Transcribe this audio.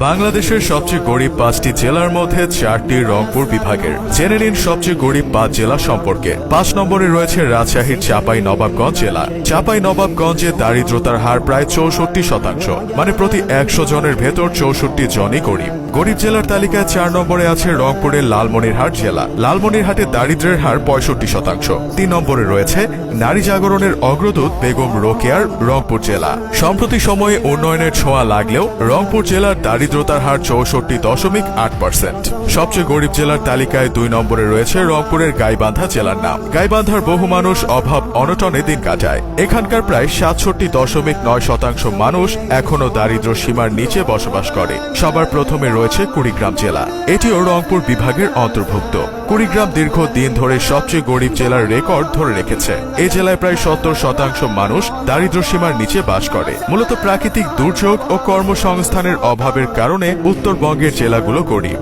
বাংলাদেশের সবচেয়ে গরিব 5টি জেলার মধ্যে 4টি রংপুর বিভাগের। জেনে নিন সবচেয়ে গরিব 5 জেলা সম্পর্কে। 5 নম্বরে রয়েছে রাজশাহীর চাঁপাইনবাবগঞ্জ জেলা। চাঁপাইনবাবগঞ্জে দারিদ্রতার হার প্রায় 64%, মানে প্রতি 100 জনের ভেতর 64 জনই গরিব। গরিব জেলার তালিকায় 4 নম্বরে আছে রংপুরের লালমনিরহাট জেলা। লালমনিরহাটে দারিদ্র্যের হার 65%। 3 নম্বরে রয়েছে নারী জাগরণের অগ্রদূত বেগম রোকেয়ার রংপুর জেলা। সম্প্রতি সময়ে উন্নয়নের ছোঁয়া লাগলেও রংপুর জেলার দারিদ্রতার হার 64.8%। সবচেয়ে গরিব জেলার তালিকায় 2 নম্বরে রয়েছে রংপুরের গাইবান্ধা জেলার নাম। গাইবান্ধার বহু মানুষ অভাব অনটনে দিন কাটায়। এখানকার প্রায় 67.9% মানুষ এখনো দারিদ্র্য সীমার নিচে বসবাস করে। সবার প্রথমে রয়েছে কুড়িগ্রাম জেলা। এটিও রংপুর বিভাগের অন্তর্ভুক্ত। কুড়িগ্রাম দীর্ঘদিন ধরে সবচেয়ে গরিব জেলার রেকর্ড ধরে রেখেছে। এই জেলায় প্রায় 70% মানুষ দারিদ্র্য সীমার নিচে বাস করে। মূলত প্রাকৃতিক দুর্যোগ ও কর্মসংস্থানের অভাবের কারণে উত্তরবঙ্গের জেলাগুলো গরিব।